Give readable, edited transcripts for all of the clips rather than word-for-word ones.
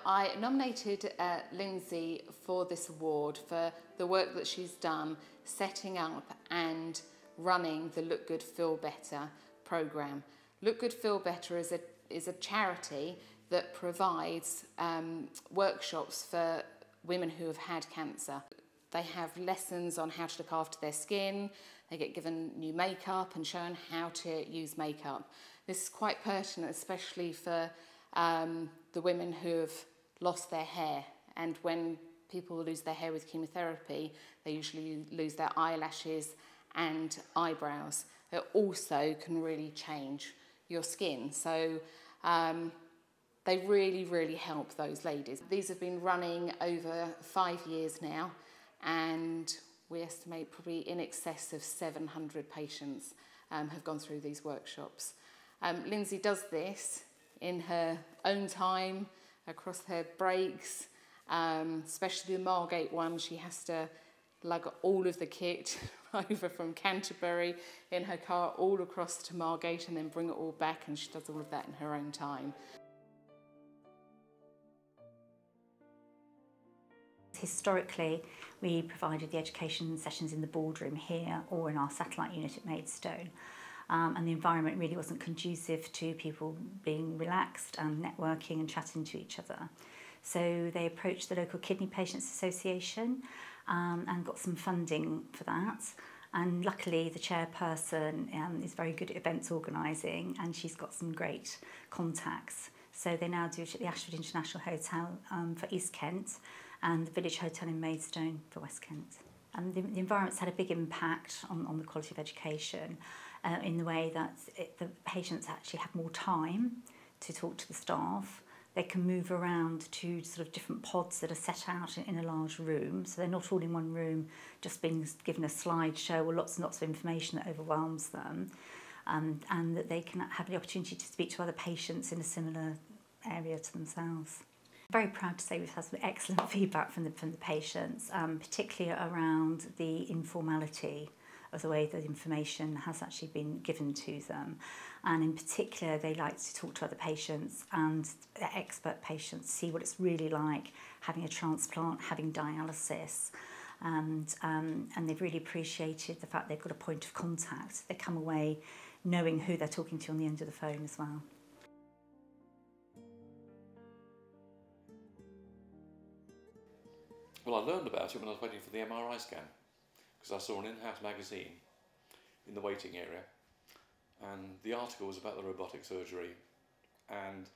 I nominated Lindsey for this award for the work that she's done setting up and running the Look Good Feel Better programme. Look Good Feel Better is a charity that provides workshops for women who have had cancer. They have lessons on how to look after their skin, they get given new makeup and shown how to use makeup. This is quite pertinent, especially for the women who have lost their hair, and when people lose their hair with chemotherapy, they usually lose their eyelashes and eyebrows. It also can really change your skin, so they really help those ladies. These have been running over 5 years now, and we estimate probably in excess of 700 patients have gone through these workshops. Lindsey does this in her own time, across her breaks, especially the Margate one. She has to lug all of the kit over from Canterbury in her car all across to Margate and then bring it all back, and she does all of that in her own time. Historically, we provided the education sessions in the boardroom here or in our satellite unit at Maidstone. And the environment really wasn't conducive to people being relaxed and networking and chatting to each other. So they approached the local Kidney Patients Association and got some funding for that. And luckily the chairperson is very good at events organising, and she's got some great contacts. So they now do it at the Ashford International Hotel for East Kent and the Village Hotel in Maidstone for West Kent. And the environment's had a big impact on the quality of education in the way that the patients actually have more time to talk to the staff. They can move around to sort of different pods that are set out in a large room, so they're not all in one room just being given a slideshow or lots and lots of information that overwhelms them, and that they can have the opportunity to speak to other patients in a similar area to themselves. Very proud to say we've had some excellent feedback from the patients, particularly around the informality of the way that information has actually been given to them. And in particular, they like to talk to other patients and expert patients, see what it's really like having a transplant, having dialysis. And they've really appreciated the fact they've got a point of contact. They come away knowing who they're talking to on the end of the phone as well. Well, I learned about it when I was waiting for the MRI scan, because I saw an in-house magazine in the waiting area, and the article was about the robotic surgery, and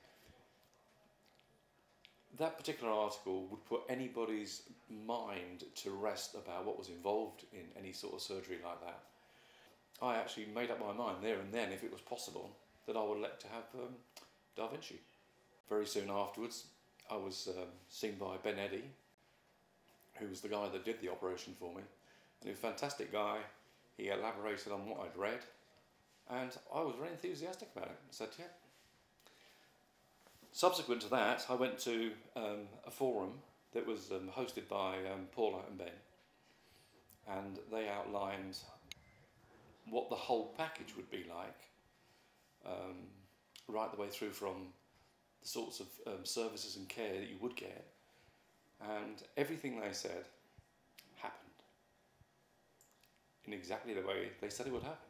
that particular article would put anybody's mind to rest about what was involved in any sort of surgery like that. I actually made up my mind there and then, if it was possible, that I would like to have Da Vinci. Very soon afterwards, I was seen by Ben Eddy, who was the guy that did the operation for me, and he was a fantastic guy. He elaborated on what I'd read, and I was very enthusiastic about it. I said, yeah. Subsequent to that, I went to a forum that was hosted by Paula and Ben, and they outlined what the whole package would be like, right the way through from the sorts of services and care that you would get. And everything they said happened in exactly the way they said it would happen.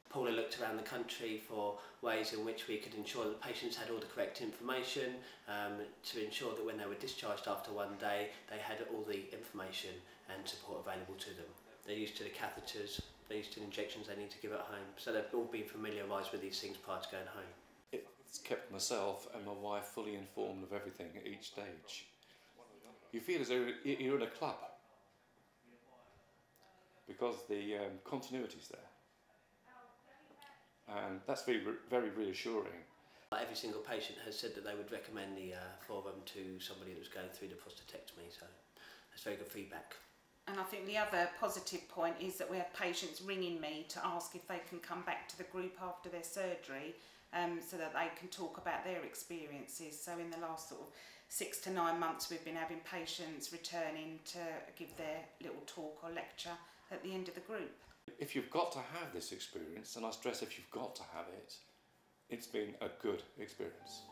Paula looked around the country for ways in which we could ensure that patients had all the correct information, to ensure that when they were discharged after one day, they had all the information and support available to them. They're used to the catheters, they're used to the injections they need to give at home, so they've all been familiarised with these things prior to going home. It's kept myself and my wife fully informed of everything at each stage. You feel as though you're in a club, because the continuity's there, and that's very reassuring. Every single patient has said that they would recommend the forum to somebody that was going through the prostatectomy, so that's very good feedback. And I think the other positive point is that we have patients ringing me to ask if they can come back to the group after their surgery, so that they can talk about their experiences. So in the last sort of 6 to 9 months, we've been having patients returning to give their little talk or lecture at the end of the group. If you've got to have this experience, and I stress if you've got to have it, it's been a good experience.